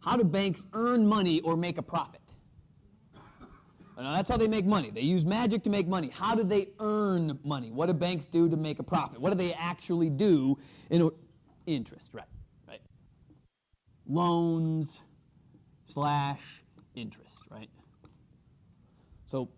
how do banks earn money or make a profit? Now, that's how they make money. They use magic to make money. How do they earn money? What do banks do to make a profit? What do they actually do in interest, right? Loans / interest, right? So,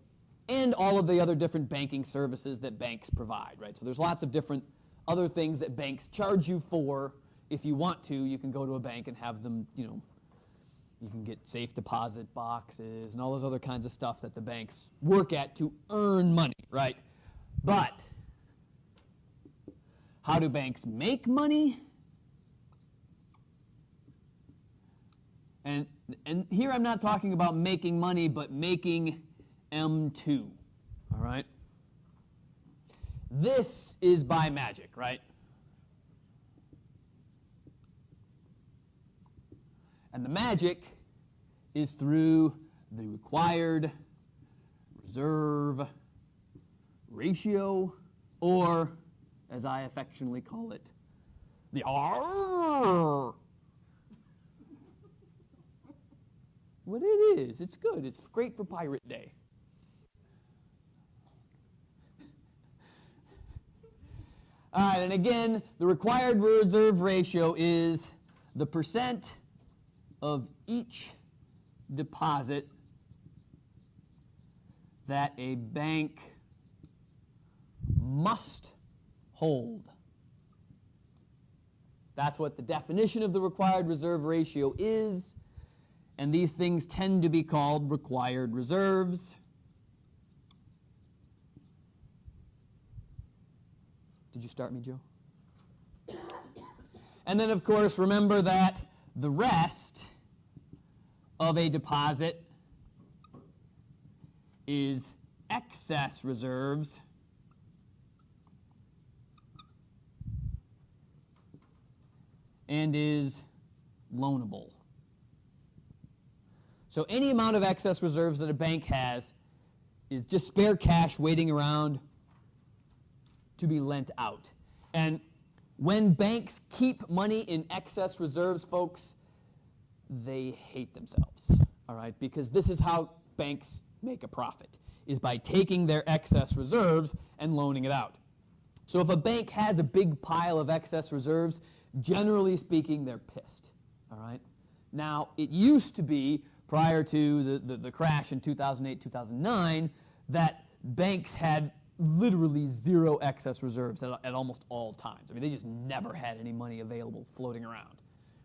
and all of the other different banking services that banks provide, right? So there's lots of different other things that banks charge you for. If you want to, you can go to a bank and have them, you can get safe deposit boxes and all those other kinds of stuff that the banks work at to earn money, right? But how do banks make money? And here I'm not talking about making money, but making M2, all right? This is by magic, right? And the magic is through the required reserve ratio, or, as I affectionately call it, the R. What it is. It's good. It's great for Pirate Day. All right, and again, the required reserve ratio is the percent of each deposit that a bank must hold. That's what the definition of the required reserve ratio is, and these things tend to be called required reserves. Did you start me, Joe? And then, of course, remember that the rest of a deposit is excess reserves and is loanable. So any amount of excess reserves that a bank has is just spare cash waiting around to be lent out. And when banks keep money in excess reserves, folks, they hate themselves, all right? Because this is how banks make a profit, is by taking their excess reserves and loaning it out. So if a bank has a big pile of excess reserves, generally speaking, they're pissed, all right? Now, it used to be, prior to the crash in 2008, 2009, that banks had literally zero excess reserves at almost all times. I mean, they just never had any money available floating around.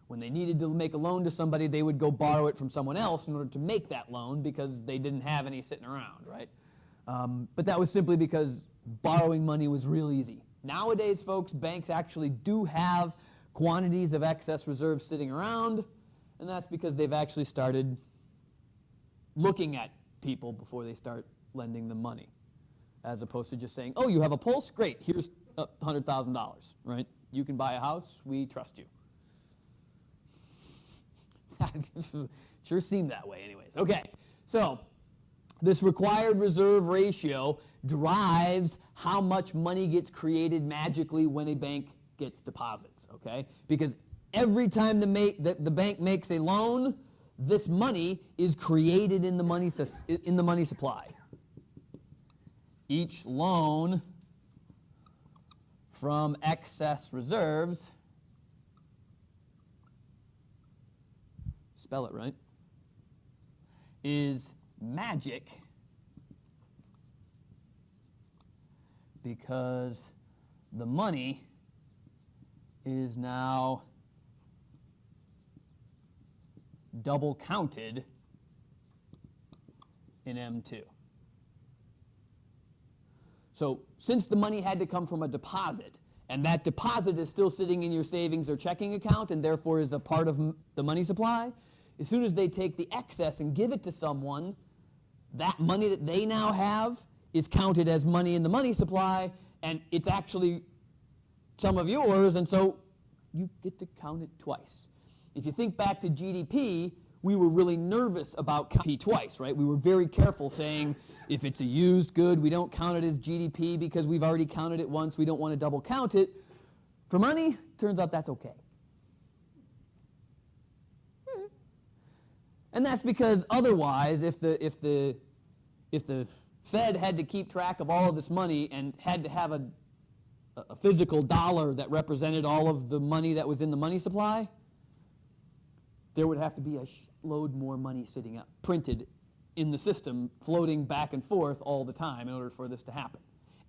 When they needed to make a loan to somebody, they would go borrow it from someone else in order to make that loan because they didn't have any sitting around, right? But that was simply because borrowing money was real easy. Nowadays, folks, banks actually do have quantities of excess reserves sitting around, and that's because they've actually started looking at people before they start lending them money, as opposed to just saying, oh, you have a pulse? Great, here's $100,000, right? You can buy a house, we trust you. Sure seemed that way anyways. Okay, so this required reserve ratio drives how much money gets created magically when a bank gets deposits, okay? Because every time the bank makes a loan, this money is created in the money supply. Each loan from excess reserves, spell it right, is magic because the money is now double counted in M2. So since the money had to come from a deposit, and that deposit is still sitting in your savings or checking account and therefore is a part of the money supply, as soon as they take the excess and give it to someone, that money that they now have is counted as money in the money supply, and it's actually some of yours, and so you get to count it twice. If you think back to GDP, we were really nervous about counting twice, right? We were very careful saying, if it's a used good, we don't count it as GDP because we've already counted it once. We don't want to double count it. For money, turns out that's okay. And that's because otherwise, if the Fed had to keep track of all of this money and had to have a physical dollar that represented all of the money that was in the money supply, there would have to be a load more money sitting up, printed in the system, floating back and forth all the time in order for this to happen.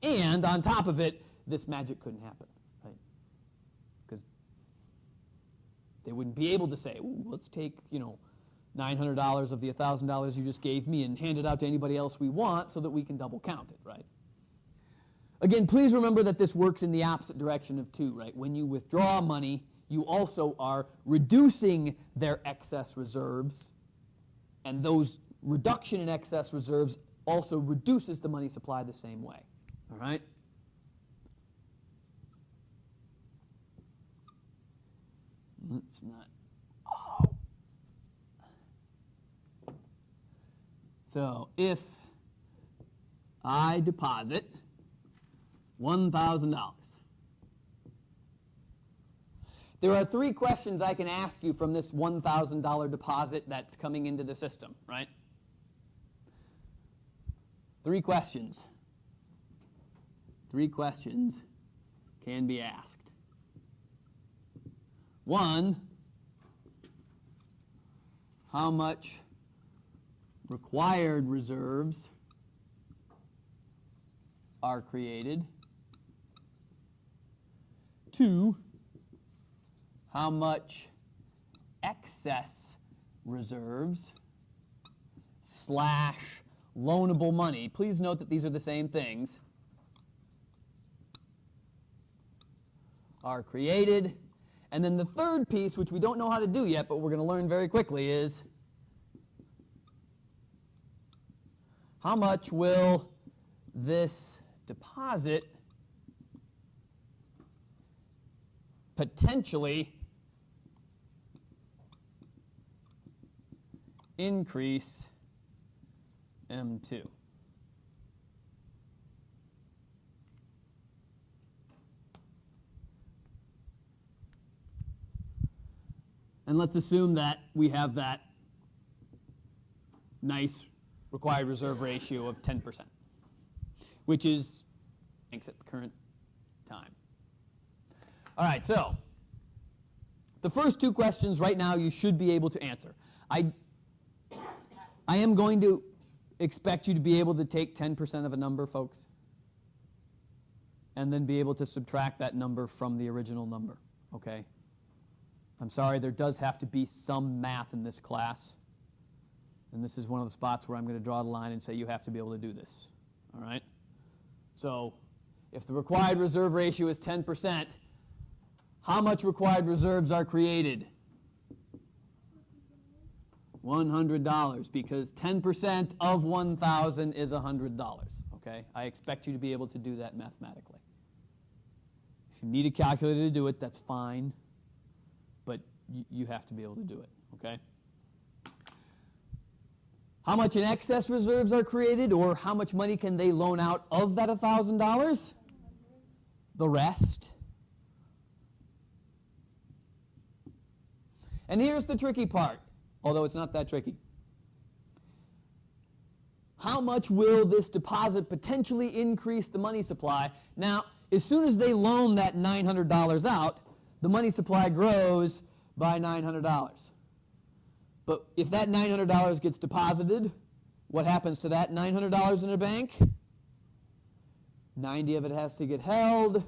And on top of it, this magic couldn't happen, right? Because they wouldn't be able to say, ooh, let's take, $900 of the $1,000 you just gave me and hand it out to anybody else we want so that we can double count it, right? Again, please remember that this works in the opposite direction of 2, right? When you withdraw money, you also are reducing their excess reserves, and those reduction in excess reserves also reduces the money supply the same way, all right? Let's not. So if I deposit $1,000, there are 3 questions I can ask you from this $1,000 deposit that's coming into the system, right? 3 questions. 3 questions can be asked. 1, how much required reserves are created? 2, how much excess reserves / loanable money, please note that these are the same things, are created. And then the third piece, which we don't know how to do yet, but we're going to learn very quickly, is how much will this deposit potentially increase M2? And let's assume that we have that nice required reserve ratio of 10%, which is thanks at the current time. All right, so the first 2 questions right now you should be able to answer. I am going to expect you to be able to take 10% of a number, folks, and then be able to subtract that number from the original number, okay? I'm sorry, there does have to be some math in this class. And this is one of the spots where I'm going to draw the line and say you have to be able to do this. All right? So if the required reserve ratio is 10%, how much required reserves are created? $100, because 10% of 1,000 is $100. Okay? I expect you to be able to do that mathematically. If you need a calculator to do it, that's fine. But you have to be able to do it, okay? How much in excess reserves are created, or how much money can they loan out of that $1,000? The rest. And here's the tricky part, although it's not that tricky. How much will this deposit potentially increase the money supply? Now, as soon as they loan that $900 out, the money supply grows by $900. But if that $900 gets deposited, what happens to that $900 in a bank? 90 of it has to get held.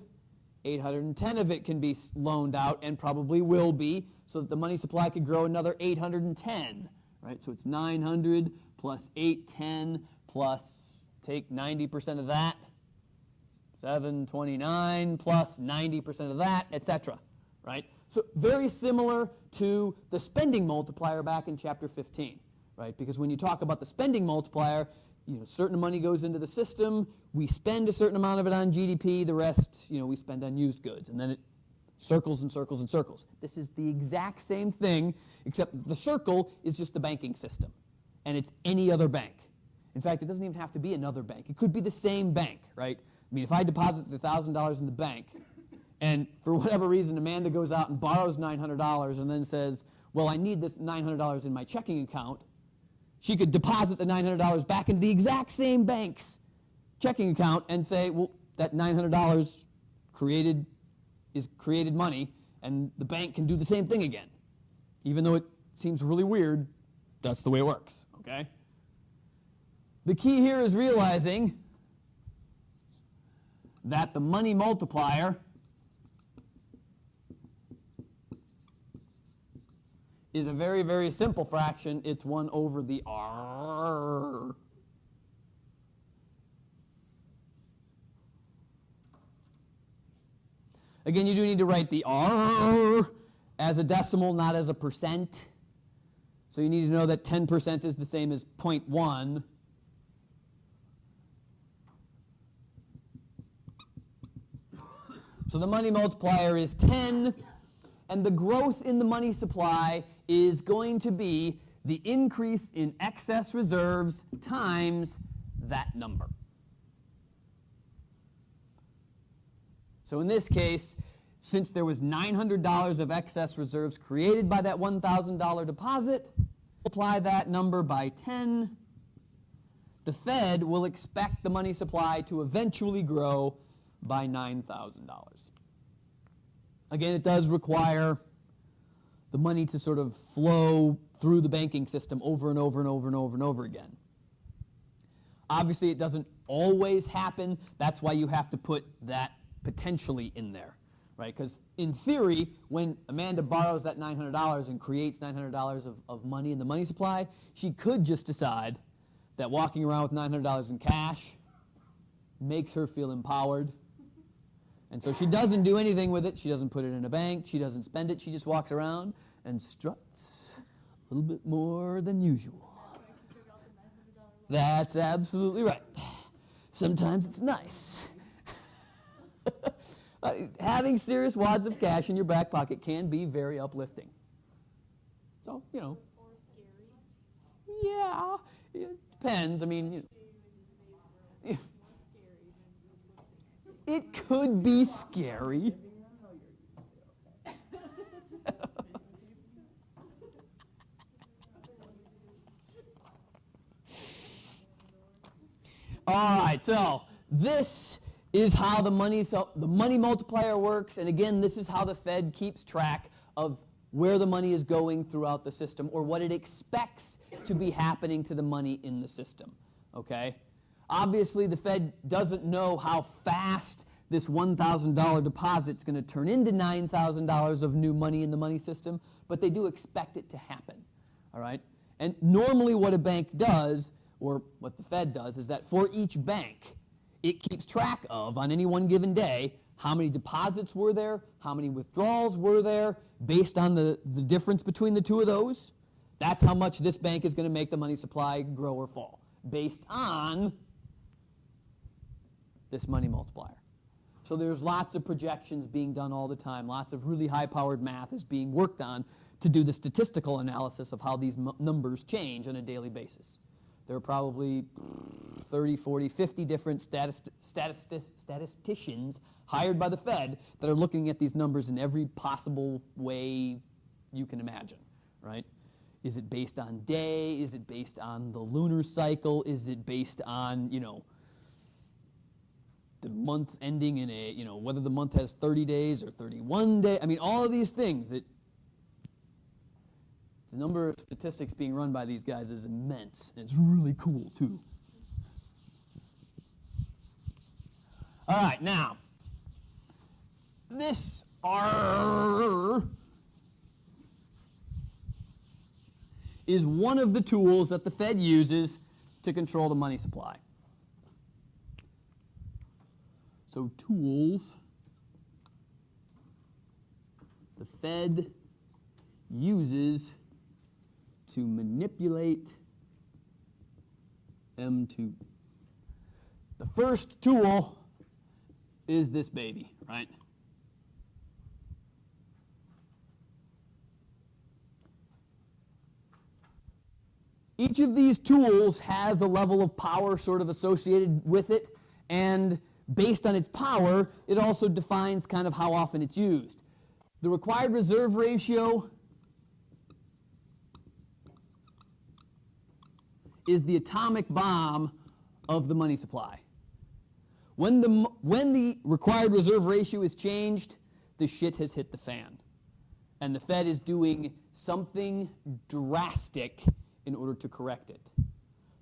810 of it can be loaned out, and probably will be, so that the money supply could grow another 810. Right? So it's 900 plus 810 plus, take 90% of that, 729 plus 90% of that, etc. Right? So very similar to the spending multiplier back in chapter 15, right? Because when you talk about the spending multiplier, certain money goes into the system, we spend a certain amount of it on GDP, the rest, we spend on used goods, and then it circles and circles and circles. This is the exact same thing, except the circle is just the banking system, and it's any other bank. In fact, it doesn't even have to be another bank. It could be the same bank, right? I mean, if I deposit the $1,000 in the bank, and for whatever reason, Amanda goes out and borrows $900 and then says, well, I need this $900 in my checking account, she could deposit the $900 back into the exact same bank's checking account and say, well, that $900 is created money, and the bank can do the same thing again. Even though it seems really weird, that's the way it works, okay? The key here is realizing that the money multiplier is a very, very simple fraction. It's 1 over the R. Again, you do need to write the R as a decimal, not as a percent. So you need to know that 10% is the same as 0.1. So the money multiplier is 10, and the growth in the money supply is going to be the increase in excess reserves times that number. So in this case, since there was $900 of excess reserves created by that $1,000 deposit, multiply that number by 10, the Fed will expect the money supply to eventually grow by $9,000. Again, it does require the money to sort of flow through the banking system over and over and over and over and over again. Obviously, it doesn't always happen. That's why you have to put that potentially in there, right? Because in theory, when Amanda borrows that $900 and creates $900 of money in the money supply, she could just decide that walking around with $900 in cash makes her feel empowered. And so she doesn't do anything with it. She doesn't put it in a bank. She doesn't spend it. She just walks around and struts a little bit more than usual. That's absolutely right. Sometimes it's nice. Having serious wads of cash in your back pocket can be very uplifting. So, you know. Or scary. Yeah, it depends. I mean, you know. It could be scary. All right, so this is how the money multiplier works, and again, this is how the Fed keeps track of where the money is going throughout the system, or what it expects to be happening to the money in the system, okay? Obviously, the Fed doesn't know how fast this $1,000 deposit is going to turn into $9,000 of new money in the money system, but they do expect it to happen, all right? And normally what a bank does, or what the Fed does, is that for each bank, it keeps track of, on any one given day, how many deposits were there, how many withdrawals were there, based on the difference between the two of those. That's how much this bank is going to make the money supply grow or fall, based on this money multiplier. So there's lots of projections being done all the time. Lots of really high-powered math is being worked on to do the statistical analysis of how these numbers change on a daily basis. There are probably 30, 40, 50 different statisticians hired by the Fed that are looking at these numbers in every possible way you can imagine, right? Is it based on day? Is it based on the lunar cycle? Is it based on, you know, the month ending in a, you know, whether the month has 30 days or 31 days? I mean, all of these things, the number of statistics being run by these guys is immense, and it's really cool, too. All right, now, this R is one of the tools that the Fed uses to control the money supply. So tools, the Fed uses to manipulate M2. The first tool is this baby, right? Each of these tools has a level of power sort of associated with it, and based on its power, it also defines kind of how often it's used. The required reserve ratio is the atomic bomb of the money supply. When the required reserve ratio is changed, the shit has hit the fan. And the Fed is doing something drastic in order to correct it.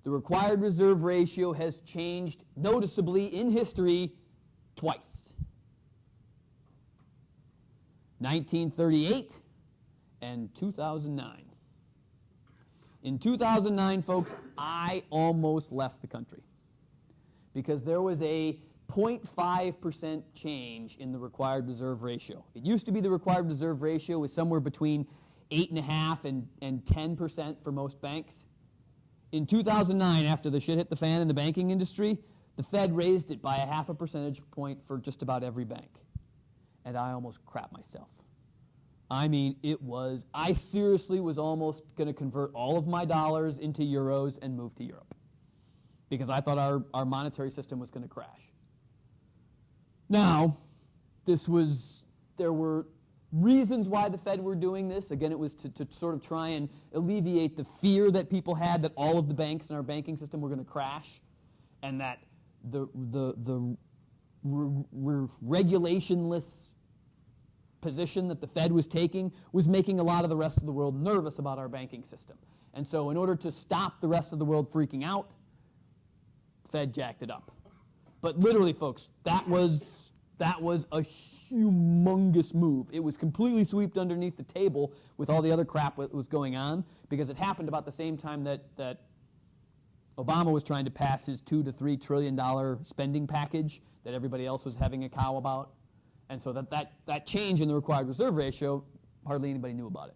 The required reserve ratio has changed noticeably in history twice. 1938 and 2009. In 2009, folks, I almost left the country because there was a 0.5% change in the required reserve ratio. It used to be the required reserve ratio was somewhere between 8.5% and 10% for most banks. In 2009, after the shit hit the fan in the banking industry, the Fed raised it by 0.5 percentage point for just about every bank. And I almost crapped myself. I mean, I seriously was almost going to convert all of my dollars into euros and move to Europe because I thought our monetary system was going to crash. Now, there were reasons why the Fed were doing this. Again, it was to sort of try and alleviate the fear that people had that all of the banks in our banking system were going to crash and that the regulationless position that the Fed was taking was making a lot of the rest of the world nervous about our banking system. And so in order to stop the rest of the world freaking out, the Fed jacked it up. But literally, folks, that was a humongous move. It was completely swept underneath the table with all the other crap that was going on because it happened about the same time that Obama was trying to pass his $2 to $3 trillion spending package that everybody else was having a cow about. And so that change in the required reserve ratio, hardly anybody knew about it.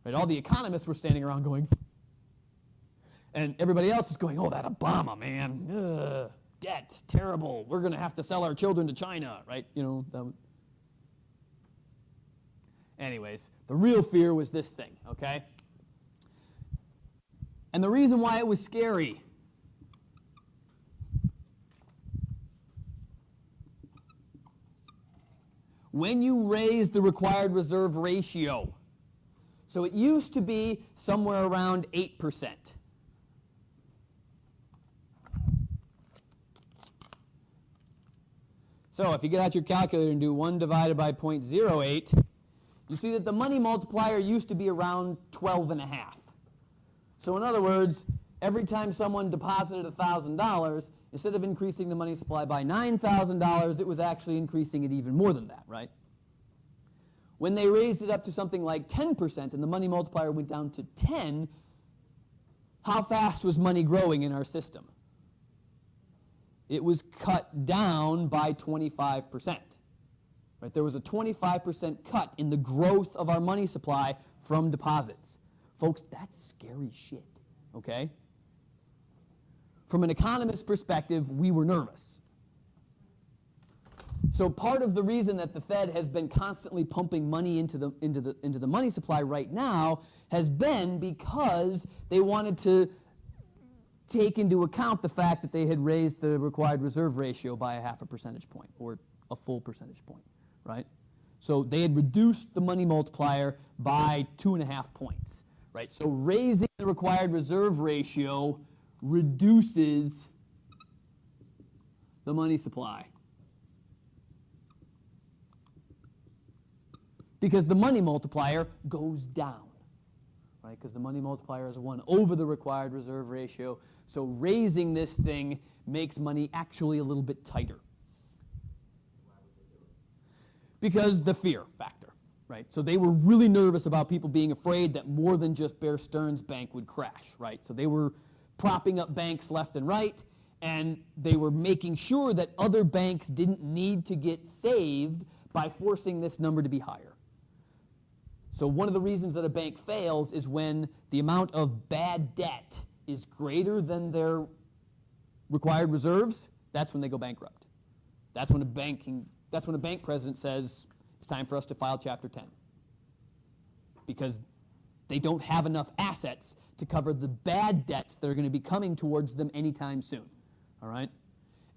Right? All the economists were standing around going, and everybody else was going, oh, that Obama, man. Ugh, debt, terrible. We're going to have to sell our children to China, right? Anyways, the real fear was this thing, okay? And the reason why it was scary when you raise the required reserve ratio, so it used to be somewhere around 8%. So if you get out your calculator and do 1 divided by 0.08, you see that the money multiplier used to be around 12.5. So in other words, every time someone deposited $1,000, instead of increasing the money supply by $9,000, it was actually increasing it even more than that, right? When they raised it up to something like 10% and the money multiplier went down to 10, how fast was money growing in our system? It was cut down by 25%. Right? There was a 25% cut in the growth of our money supply from deposits. Folks, that's scary shit, okay? From an economist's perspective, we were nervous. So part of the reason that the Fed has been constantly pumping money into the money supply right now has been because they wanted to take into account the fact that they had raised the required reserve ratio by 0.5 percentage point or a full percentage point, right? So they had reduced the money multiplier by 2.5 points, right? So raising the required reserve ratio reduces the money supply because the money multiplier goes down, right? Because the money multiplier is 1 over the required reserve ratio. So raising this thing makes money actually a little bit tighter. Because the fear factor, right? So they were really nervous about people being afraid that more than just Bear Stearns Bank would crash, right? So they were propping up banks left and right, and they were making sure that other banks didn't need to get saved by forcing this number to be higher. So one of the reasons that a bank fails is when the amount of bad debt is greater than their required reserves, that's when they go bankrupt. That's when a bank president says, it's time for us to file Chapter 10. Because they don't have enough assets to cover the bad debts that are going to be coming towards them anytime soon. All right?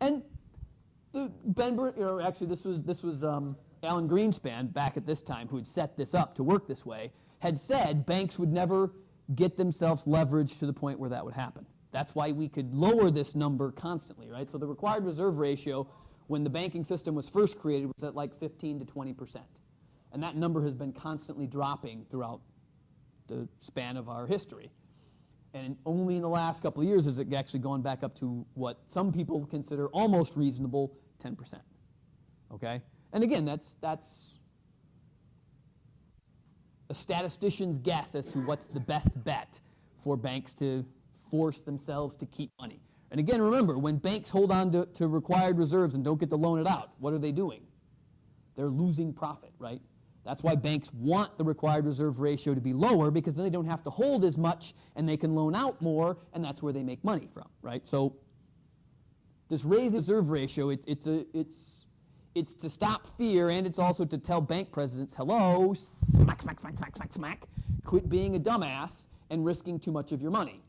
And this was Alan Greenspan back at this time, who had set this up to work this way, had said banks would never get themselves leveraged to the point where that would happen. That's why we could lower this number constantly, right? So the required reserve ratio, when the banking system was first created, was at like 15 to 20%. And that number has been constantly dropping throughout the span of our history. And only in the last couple of years has it actually gone back up to what some people consider almost reasonable, 10%. Okay? And again, that's a statistician's guess as to what's the best bet for banks to force themselves to keep money. And again, remember, when banks hold on to required reserves and don't get to loan it out, what are they doing? They're losing profit, right? That's why banks want the required reserve ratio to be lower, because then they don't have to hold as much and they can loan out more, and that's where they make money from, right? So this raised reserve ratio, it's to stop fear, and it's also to tell bank presidents, hello, smack, smack, smack, smack, smack, smack, quit being a dumbass and risking too much of your money.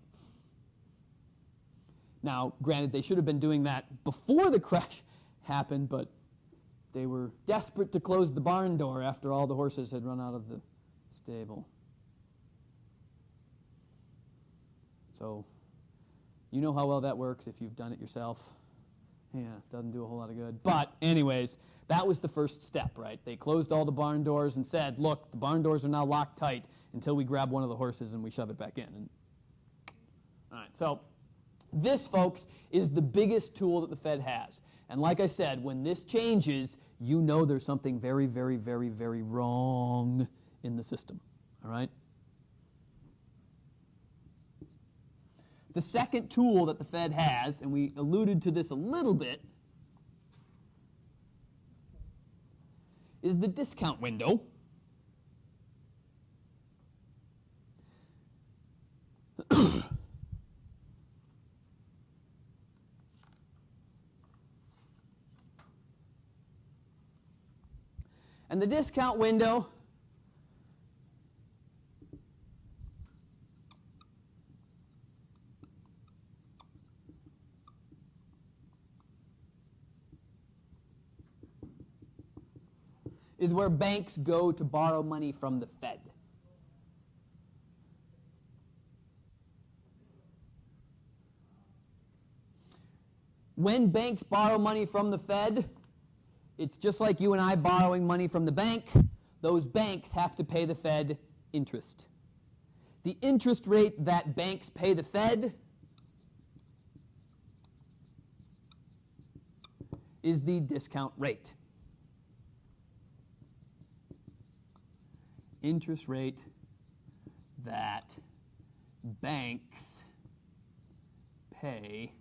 Now, granted, they should have been doing that before the crash happened, but they were desperate to close the barn door after all the horses had run out of the stable. So, you know how well that works if you've done it yourself. Yeah, it doesn't do a whole lot of good. But anyways, that was the first step, right? They closed all the barn doors and said, look, the barn doors are now locked tight until we grab one of the horses and we shove it back in. And, all right, so this, folks, is the biggest tool that the Fed has. And like I said, when this changes, you know there's something very, very, very, very wrong in the system, all right? The second tool that the Fed has, and we alluded to this a little bit, is the discount window. And the discount window is where banks go to borrow money from the Fed. When banks borrow money from the Fed, it's just like you and I borrowing money from the bank. Those banks have to pay the Fed interest. The interest rate that banks pay the Fed is the discount rate. Interest rate that banks pay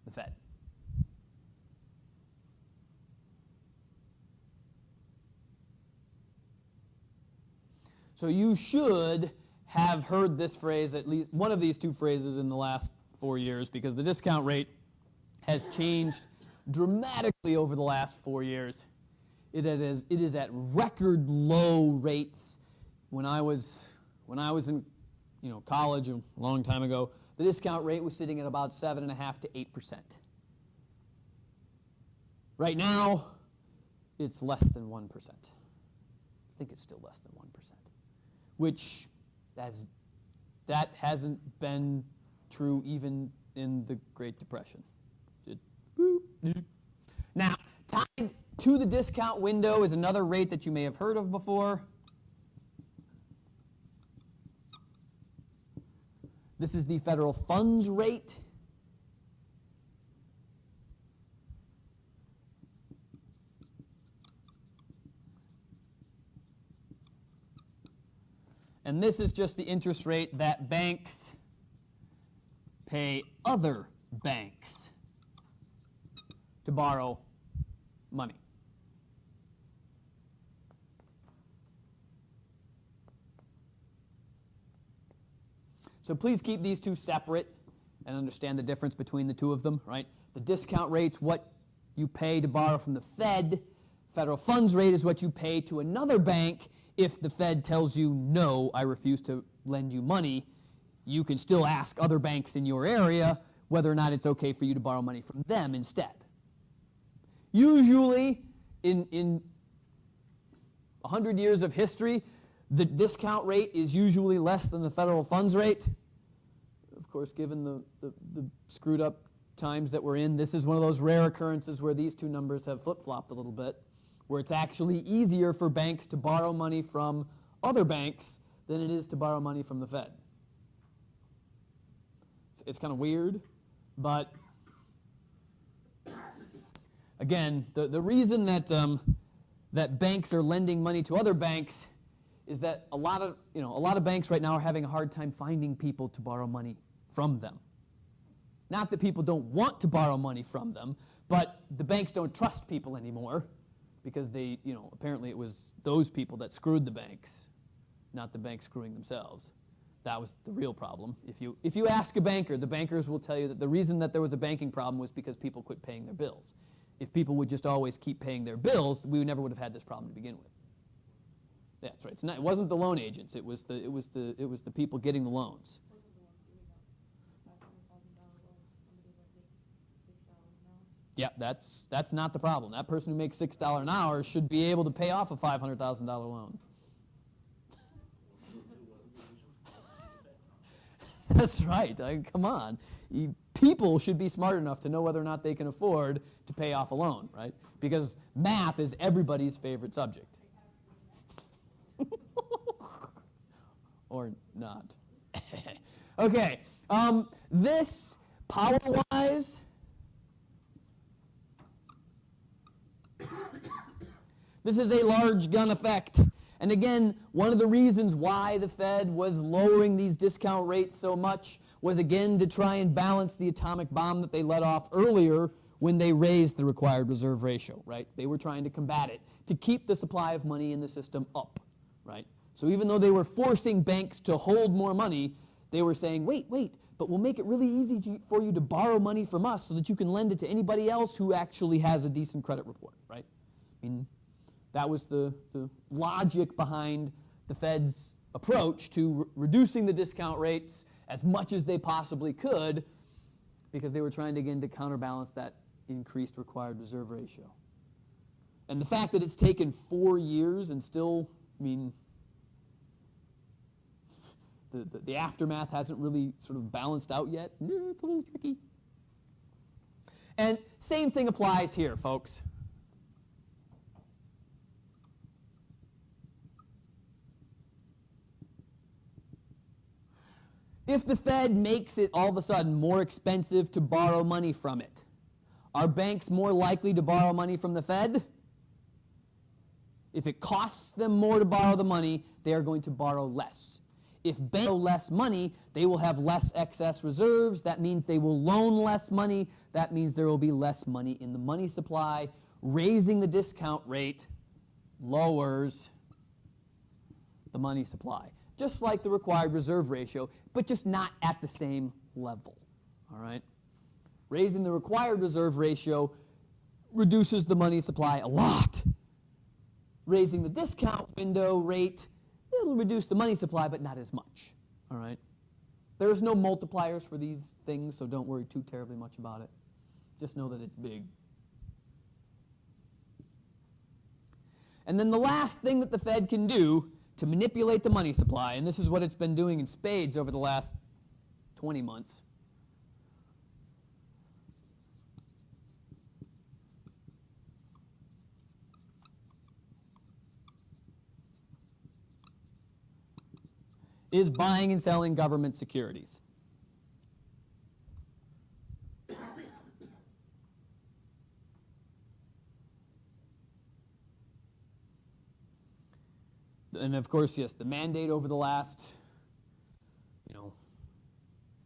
the Fed. So you should have heard this phrase, at least one of these two phrases, in the last 4 years, because the discount rate has changed dramatically over the last 4 years. It is at record low rates. When I was in college a long time ago, the discount rate was sitting at about 7.5% to 8%. Right now, it's less than 1%. I think it's still less than 1%, which that hasn't been true even in the Great Depression. Now, tied to the discount window is another rate that you may have heard of before. This is the federal funds rate. And this is just the interest rate that banks pay other banks to borrow money. So please keep these two separate and understand the difference between the two of them, right? The discount rate's what you pay to borrow from the Fed. Federal funds rate is what you pay to another bank. If the Fed tells you, no, I refuse to lend you money, you can still ask other banks in your area whether or not it's okay for you to borrow money from them instead. Usually, in 100 years of history, the discount rate is usually less than the federal funds rate. course, given the screwed up times that we're in, this is one of those rare occurrences where these two numbers have flip-flopped a little bit, where it's actually easier for banks to borrow money from other banks than it is to borrow money from the Fed. It's kind of weird, but again, the reason that that banks are lending money to other banks is that a lot of banks right now are having a hard time finding people to borrow money from them. Not that people don't want to borrow money from them, but the banks don't trust people anymore because they, apparently it was those people that screwed the banks, not the banks screwing themselves. That was the real problem. If you ask a banker, the bankers will tell you that the reason that there was a banking problem was because people quit paying their bills. If people would just always keep paying their bills, we never would have had this problem to begin with. That's right. It wasn't the loan agents. It was the people getting the loans. Yeah, that's not the problem. That person who makes $6 an hour should be able to pay off a $500,000 loan. That's right. Come on. People should be smart enough to know whether or not they can afford to pay off a loan, right? Because math is everybody's favorite subject. Or not. Okay. This, power-wise, this is a large gun effect. And again, one of the reasons why the Fed was lowering these discount rates so much was, again, to try and balance the atomic bomb that they let off earlier when they raised the required reserve ratio, right? They were trying to combat it, to keep the supply of money in the system up, right? So even though they were forcing banks to hold more money, they were saying, wait, but we'll make it really easy for you to borrow money from us so that you can lend it to anybody else who actually has a decent credit report, right? I mean, that was the logic behind the Fed's approach to reducing the discount rates as much as they possibly could, because they were trying, again, to counterbalance that increased required reserve ratio. And the fact that it's taken 4 years and still, I mean, the aftermath hasn't really sort of balanced out yet. It's a little tricky. And same thing applies here, folks. If the Fed makes it all of a sudden more expensive to borrow money from it, are banks more likely to borrow money from the Fed? If it costs them more to borrow the money, they are going to borrow less. If banks borrow less money, they will have less excess reserves. That means they will loan less money. That means there will be less money in the money supply. Raising the discount rate lowers the money supply, just like the required reserve ratio, but just not at the same level, all right? Raising the required reserve ratio reduces the money supply a lot. Raising the discount window rate, it'll reduce the money supply, but not as much, all right? There's no multipliers for these things, so don't worry too terribly much about it. Just know that it's big. And then the last thing that the Fed can do to manipulate the money supply, and this is what it's been doing in spades over the last 20 months, is buying and selling government securities. And of course, yes, the mandate over the last,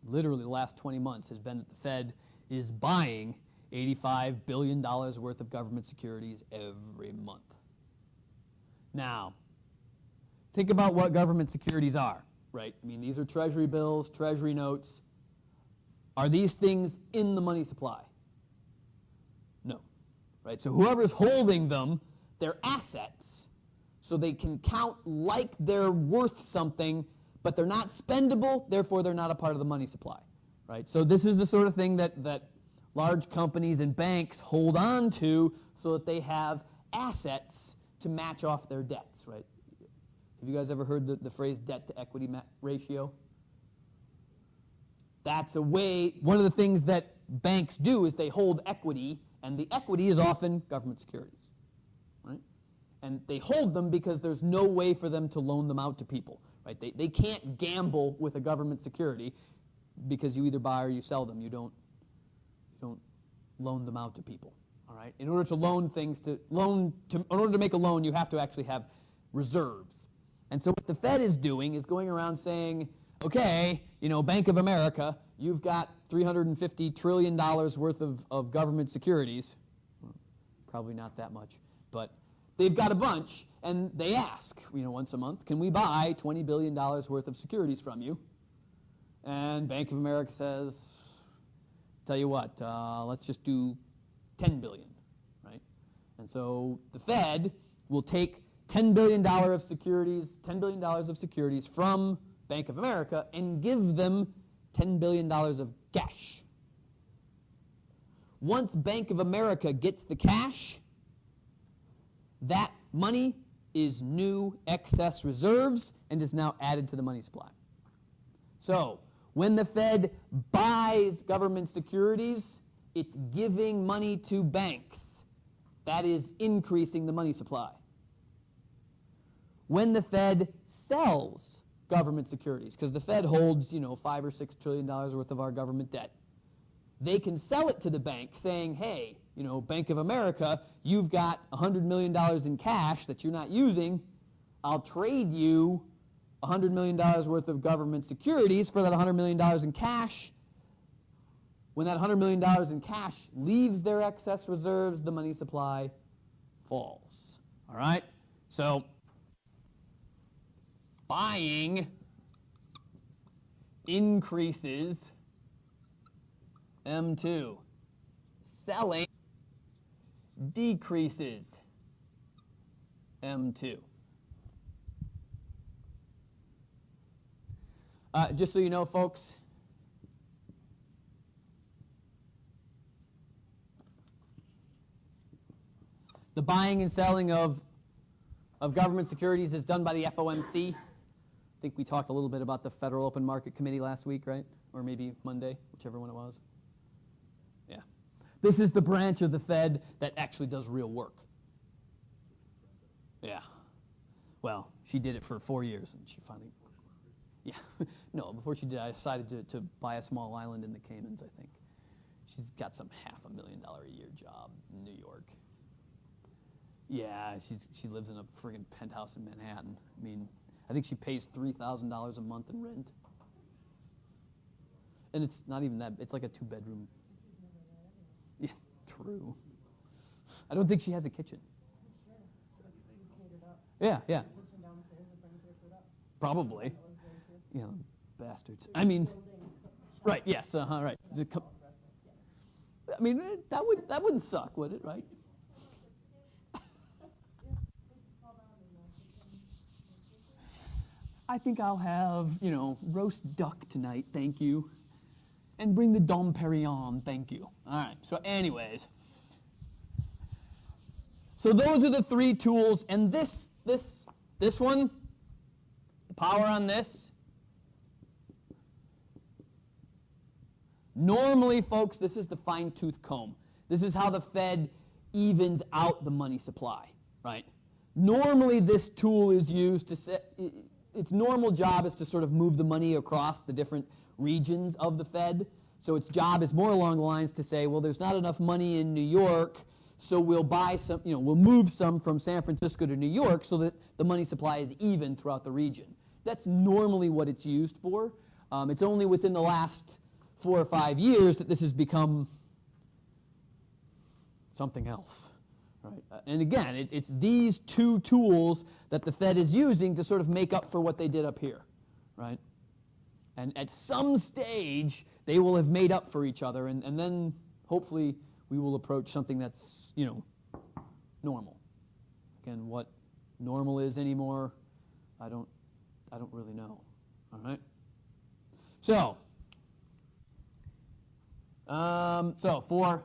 literally the last 20 months has been that the Fed is buying $85 billion worth of government securities every month. Now, think about what government securities are, right? I mean, these are treasury bills, treasury notes. Are these things in the money supply? No, right? So whoever's holding them, they're assets. So they can count like they're worth something, but they're not spendable, therefore they're not a part of the money supply, right? So this is the sort of thing that large companies and banks hold on to so that they have assets to match off their debts, right? Have you guys ever heard the phrase debt to equity ratio? that's a way, one of the things that banks do is they hold equity, and the equity is often government securities, right? And they hold them because there's no way for them to loan them out to people, right? They can't gamble with a government security because you either buy or you sell them. You don't loan them out to people, all right? In order to in order to make a loan, you have to actually have reserves. And so what the Fed is doing is going around saying, okay, Bank of America, you've got $350 trillion worth of government securities. Probably not that much, but they've got a bunch, and they ask, once a month, can we buy $20 billion worth of securities from you? And Bank of America says, tell you what, let's just do $10 billion, right? And so the Fed will take $10 billion of securities from Bank of America and give them $10 billion of cash. Once Bank of America gets the cash, that money is new excess reserves and is now added to the money supply. So when the Fed buys government securities, it's giving money to banks. That is increasing the money supply. When the Fed sells government securities, because the Fed holds, $5 or $6 trillion worth of our government debt, they can sell it to the bank saying, hey, Bank of America, you've got $100 million in cash that you're not using. I'll trade you $100 million worth of government securities for that $100 million in cash. When that $100 million in cash leaves their excess reserves, the money supply falls. All right? So buying increases M2. Selling decreases M2. Just so you know, folks, the buying and selling of government securities is done by the FOMC. I think we talked a little bit about the Federal Open Market Committee last week, right? Or maybe Monday, whichever one it was. Yeah. This is the branch of the Fed that actually does real work. Yeah. Well, she did it for 4 years, and she finally... Yeah. No, before she did, I decided to buy a small island in the Caymans, I think. She's got some $500,000 a year job in New York. Yeah, she lives in a friggin' penthouse in Manhattan. I mean, I think she pays $3,000 a month in rent. And it's not even that, it's like a 2-bedroom. Yeah, true. I don't think she has a kitchen. Yeah, yeah. Probably. Bastards. I mean, right, yes, right. I mean, that wouldn't suck, would it, right? I think I'll have, roast duck tonight, thank you. And bring the Dom Perignon, thank you. All right, so anyways. So those are the 3 tools, and this one, the power on this, normally, folks, this is the fine-tooth comb. This is how the Fed evens out the money supply, right? Normally, this tool is used to set... Its normal job is to sort of move the money across the different regions of the Fed. So its job is more along the lines to say, well, there's not enough money in New York, so we'll buy some, we'll move some from San Francisco to New York so that the money supply is even throughout the region. That's normally what it's used for. It's only within the last 4 or 5 years that this has become something else. Right. And again, it's these 2 tools that the Fed is using to sort of make up for what they did up here, right? And at some stage, they will have made up for each other, and then hopefully we will approach something that's, normal. Again, what normal is anymore, I don't really know. All right. So for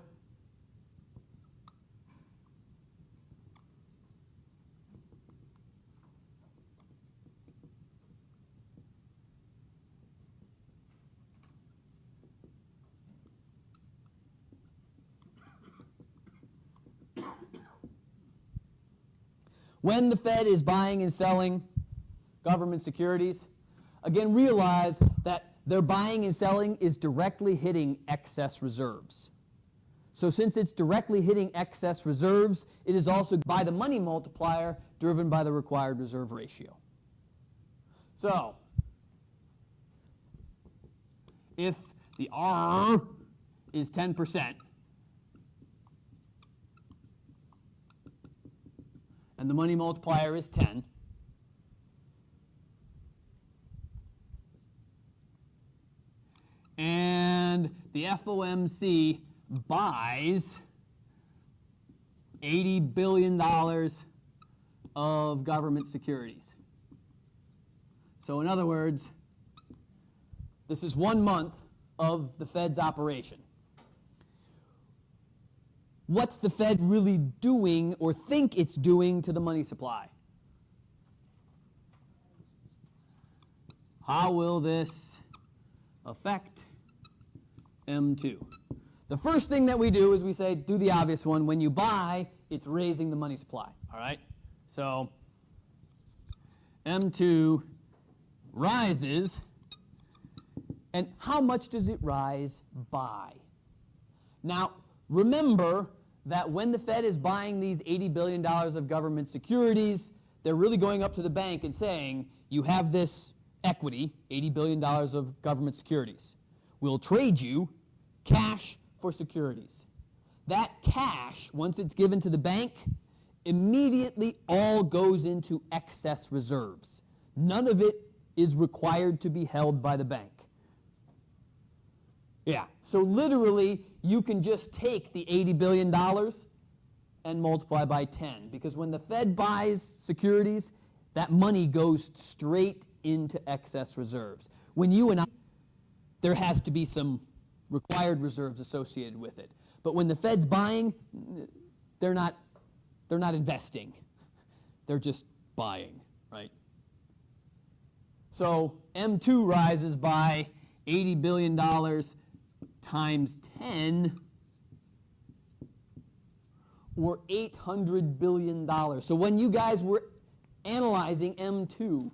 When the Fed is buying and selling government securities, again, realize that their buying and selling is directly hitting excess reserves. So since it's directly hitting excess reserves, it is also by the money multiplier driven by the required reserve ratio. So if the R is 10% and the money multiplier is 10, and the FOMC buys $80 billion of government securities. So in other words, this is 1 month of the Fed's operation. What's the Fed really doing or think it's doing to the money supply? How will this affect M2? The first thing that we do is we say, do the obvious one. When you buy, it's raising the money supply. All right? So M2 rises. And how much does it rise by? Now, remember that when the Fed is buying these $80 billion of government securities, they're really going up to the bank and saying, you have this equity, $80 billion of government securities. We'll trade you cash for securities. That cash, once it's given to the bank, immediately all goes into excess reserves. None of it is required to be held by the bank. Yeah, so literally, you can just take the $80 billion and multiply by 10. Because when the Fed buys securities, that money goes straight into excess reserves. When you and I, there has to be some required reserves associated with it. But when the Fed's buying, they're not investing. They're just buying, right? So M2 rises by $80 billion times 10, or $800 billion. So when you guys were analyzing M2,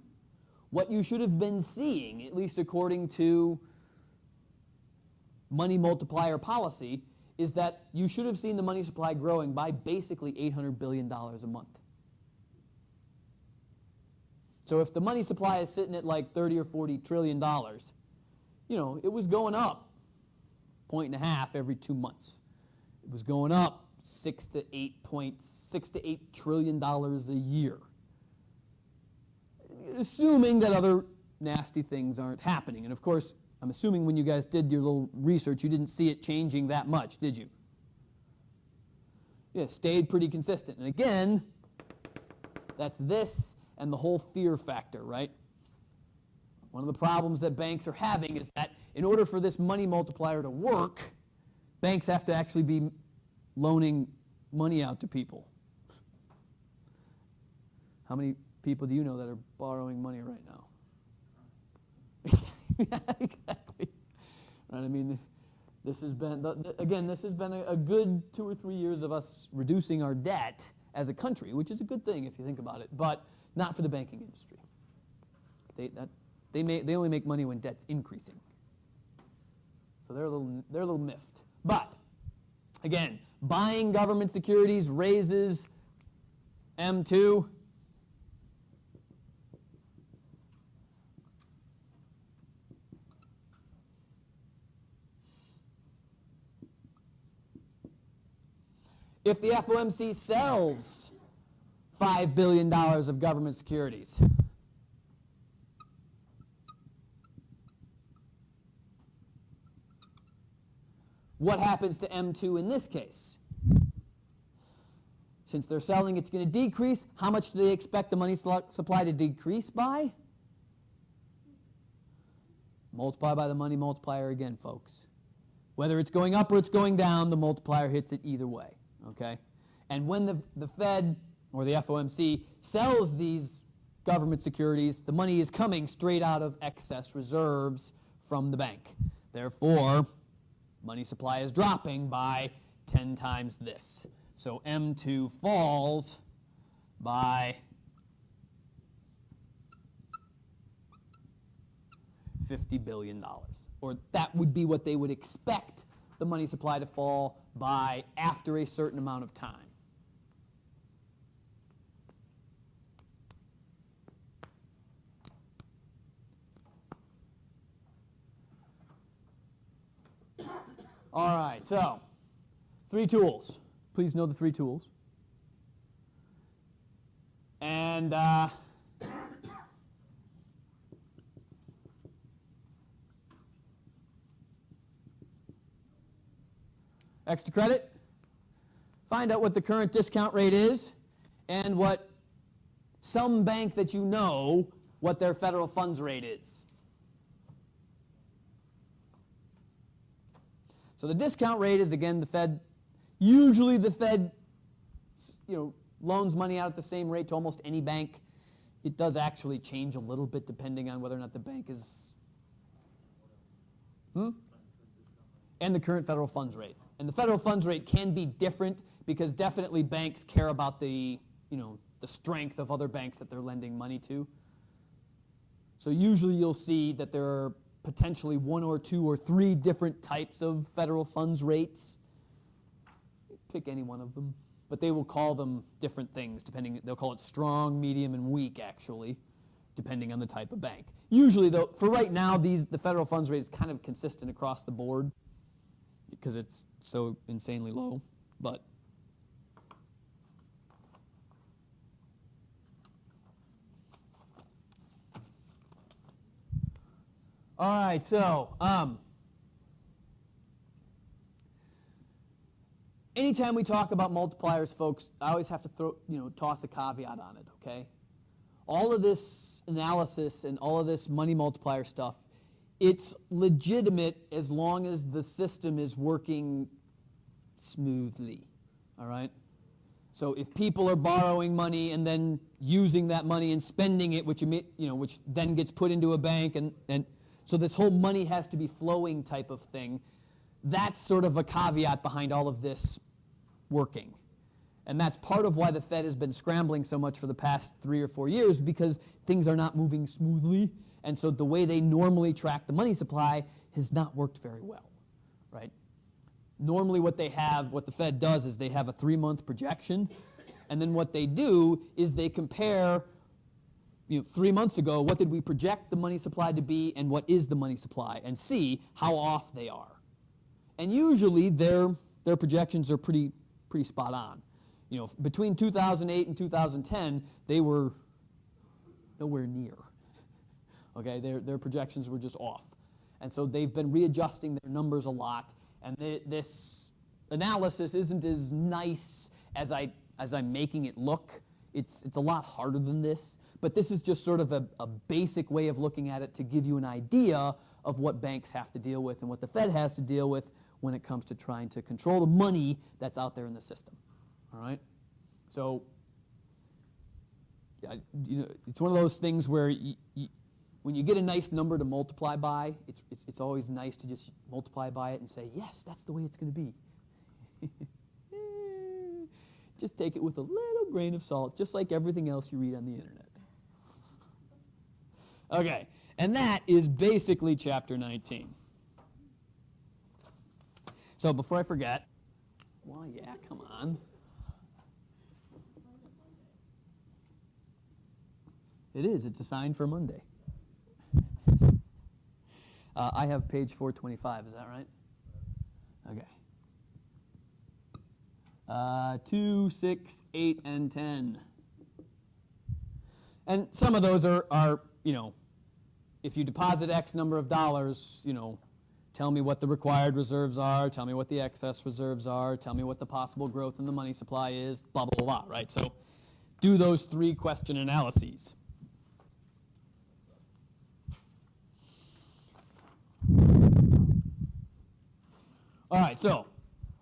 what you should have been seeing, at least according to money multiplier policy, is that you should have seen the money supply growing by basically $800 billion a month. So if the money supply is sitting at like $30 or $40 trillion, you know, it was going up 1.5 every 2 months. It was going up $6 to $8 trillion a year, assuming that other nasty things aren't happening. And of course, I'm assuming when you guys did your little research, you didn't see it changing that much, did you? Yeah, it stayed pretty consistent. And again, that's this and the whole fear factor, right? One of the problems that banks are having is that in order for this money multiplier to work, banks have to actually be loaning money out to people. How many people do you know that are borrowing money right now? Yeah, exactly. Right, I mean, this has been, this has been a good 2 or 3 years of us reducing our debt as a country, which is a good thing if you think about it, but not for the banking industry. They only make money when debt's increasing. So they're a little miffed. But again, buying government securities raises M2. If the FOMC sells $5 billion of government securities, what happens to M2 in this case? Since they're selling, it's going to decrease. How much do they expect the money supply to decrease by? Multiply by the money multiplier again, folks. Whether it's going up or it's going down, the multiplier hits it either way. Okay? And when the Fed or the FOMC sells these government securities, the money is coming straight out of excess reserves from the bank. Therefore, money supply is dropping by 10 times this. So M2 falls by $50 billion. Or that would be what they would expect the money supply to fall by after a certain amount of time. All right, so 3 tools. Please know the 3 tools. And extra credit, find out what the current discount rate is and what some bank that you know what their federal funds rate is. So the discount rate is, again, the Fed. Usually the Fed, loans money out at the same rate to almost any bank. It does actually change a little bit depending on whether or not the bank is... And the current federal funds rate. And the federal funds rate can be different because definitely banks care about the strength of other banks that they're lending money to. So usually you'll see that there are potentially 1 or 2 or 3 different types of federal funds rates. Pick any one of them. But they will call them different things depending. They'll call it strong, medium, and weak, actually, depending on the type of bank. Usually, though, for right now, the federal funds rate is kind of consistent across the board because it's so insanely low. But all right, so anytime we talk about multipliers, folks, I always have to toss a caveat on it, okay? All of this analysis and all of this money multiplier stuff, it's legitimate as long as the system is working smoothly, all right? So if people are borrowing money and then using that money and spending it, which then gets put into a bank, and so this whole money has to be flowing type of thing, that's sort of a caveat behind all of this working. And that's part of why the Fed has been scrambling so much for the past 3 or 4 years, because things are not moving smoothly. And so the way they normally track the money supply has not worked very well, right? Normally what the Fed does is they have a 3-month projection, and then what they do is they compare 3 months ago, what did we project the money supply to be and what is the money supply, and see how off they are. And usually their projections are pretty spot on. Between 2008 and 2010, they were nowhere near. Okay, their projections were just off. And so they've been readjusting their numbers a lot, and this analysis isn't as nice as I'm making it look. It's a lot harder than this, but this is just sort of a basic way of looking at it to give you an idea of what banks have to deal with and what the Fed has to deal with when it comes to trying to control the money that's out there in the system. All right? So, it's one of those things where when you get a nice number to multiply by, it's always nice to just multiply by it and say, yes, that's the way it's going to be. Just take it with a little grain of salt, just like everything else you read on the internet. Okay, and that is basically Chapter 19. So before I forget, well, yeah, come on. It is. It's assigned for Monday. I have page 425. Is that right? Okay. 2, 6, 8, and 10. And some of those are if you deposit X number of dollars, tell me what the required reserves are, tell me what the excess reserves are, tell me what the possible growth in the money supply is, blah, blah, blah, right? So do those 3 question analyses. All right, so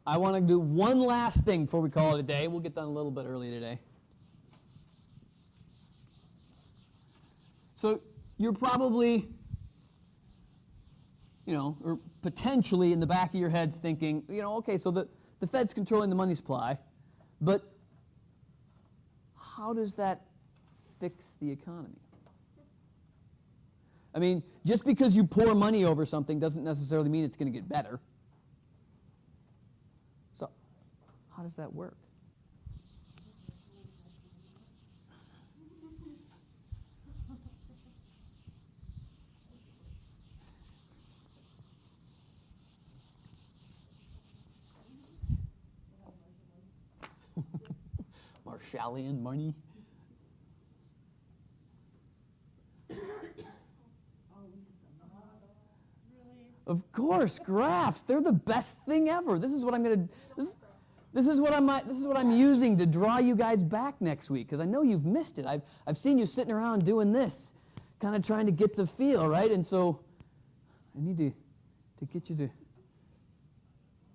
I want to do one last thing before we call it a day. We'll get done a little bit early today. So you're probably, or potentially in the back of your heads thinking, okay, so the Fed's controlling the money supply, but how does that fix the economy? I mean, just because you pour money over something doesn't necessarily mean it's going to get better. So, how does that work? Marshallian money. Of course, graphs. They're the best thing ever. This is what I'm going to this is what I'm using to draw you guys back next week, because I know you've missed it. I've seen you sitting around doing this, kind of trying to get the feel, right? And so I need to get you to. And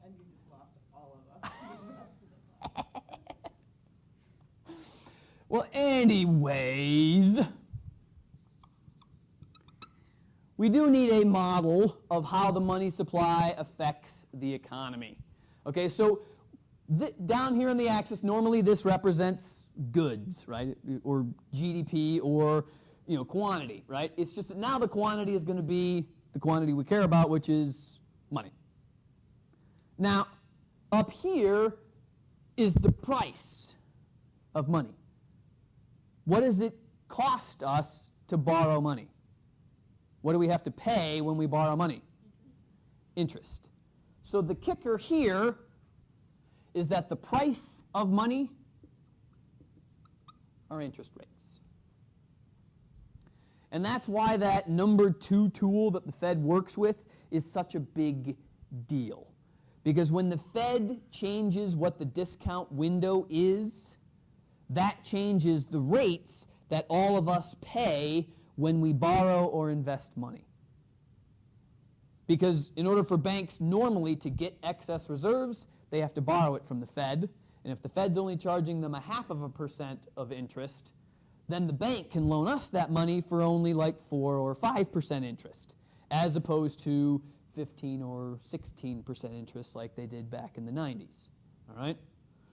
you just lost all of us. Well, anyways, we do need a model of how the money supply affects the economy. Okay, so down here on the axis, normally this represents goods, right, or GDP, or quantity, right? It's just that now the quantity is going to be the quantity we care about, which is money. Now, up here is the price of money. What does it cost us to borrow money? What do we have to pay when we borrow money? Interest. So the kicker here is that the price of money are interest rates. And that's why that number 2 tool that the Fed works with is such a big deal. Because when the Fed changes what the discount window is, that changes the rates that all of us pay when we borrow or invest money. Because in order for banks normally to get excess reserves, they have to borrow it from the Fed. And if the Fed's only charging them 0.5% of interest, then the bank can loan us that money for only like 4 or 5% interest, as opposed to 15 or 16% interest like they did back in the 90s. All right?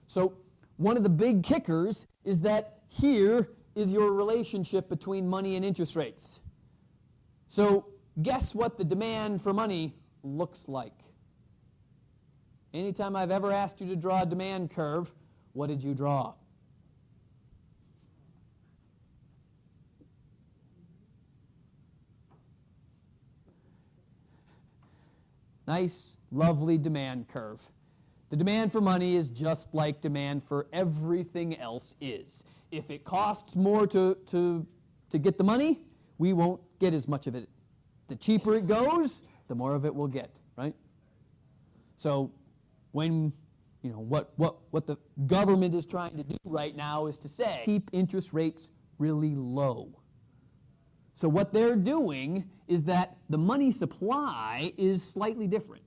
So one of the big kickers is that here is your relationship between money and interest rates. So guess what the demand for money looks like? Anytime I've ever asked you to draw a demand curve, what did you draw? Nice, lovely demand curve. The demand for money is just like demand for everything else is. If it costs more to get the money, we won't get as much of it. The cheaper it goes, the more of it we'll get, right? So when, what the government is trying to do right now is to say, keep interest rates really low. So what they're doing is that the money supply is slightly different.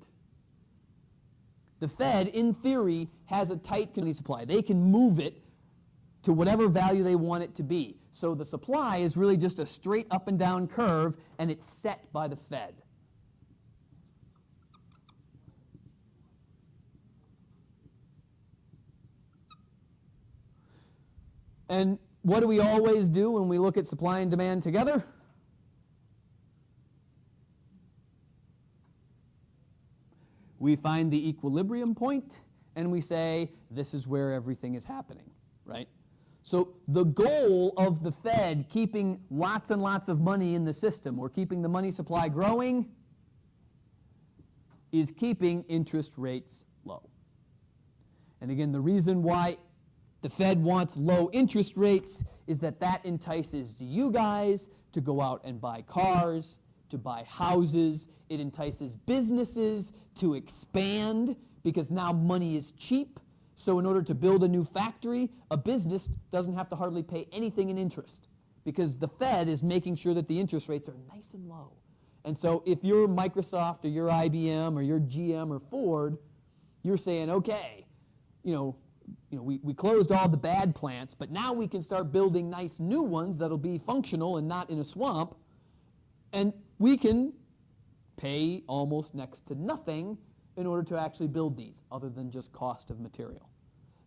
The Fed, in theory, has a tight money supply. They can move it to whatever value they want it to be. So the supply is really just a straight up and down curve, and it's set by the Fed. And what do we always do when we look at supply and demand together? We find the equilibrium point, and we say, this is where everything is happening, right? So the goal of the Fed keeping lots and lots of money in the system, or keeping the money supply growing, is keeping interest rates low. And again, the reason why the Fed wants low interest rates is that entices you guys to go out and buy cars, to buy houses. It entices businesses to expand because now money is cheap. So in order to build a new factory, a business doesn't have to hardly pay anything in interest because the Fed is making sure that the interest rates are nice and low. And so if you're Microsoft or you're IBM or you're GM or Ford, you're saying, okay, we closed all the bad plants, but now we can start building nice new ones that'll be functional and not in a swamp, and we can pay almost next to nothing in order to actually build these, other than just cost of material.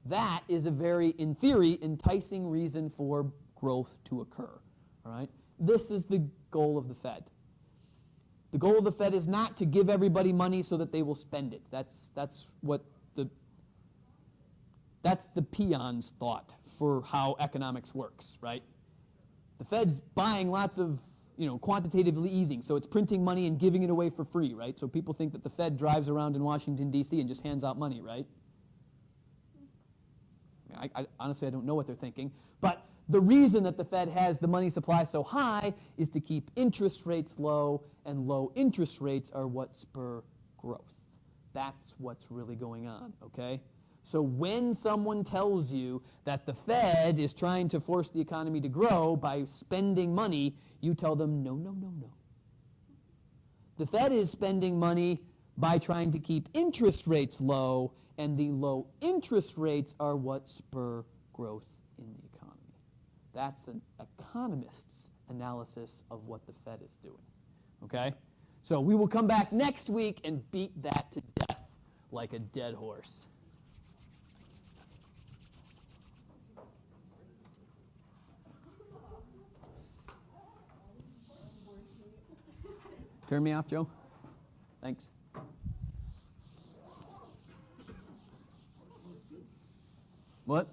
that is a very, in theory, enticing reason for growth to occur. All right? This is the goal of the Fed. The goal of the Fed is not to give everybody money so that they will spend it. That's the peon's thought for how economics works, right? The Fed's buying lots of, quantitatively easing, so it's printing money and giving it away for free, right? So people think that the Fed drives around in Washington, D.C. and just hands out money, right? I honestly, I don't know what they're thinking, but the reason that the Fed has the money supply so high is to keep interest rates low, and low interest rates are what spur growth. That's what's really going on, okay? So when someone tells you that the Fed is trying to force the economy to grow by spending money, you tell them, no, no, no, no. The Fed is spending money by trying to keep interest rates low, and the low interest rates are what spur growth in the economy. That's an economist's analysis of what the Fed is doing, okay? So we will come back next week and beat that to death like a dead horse. Turn me off, Joe. Thanks. What?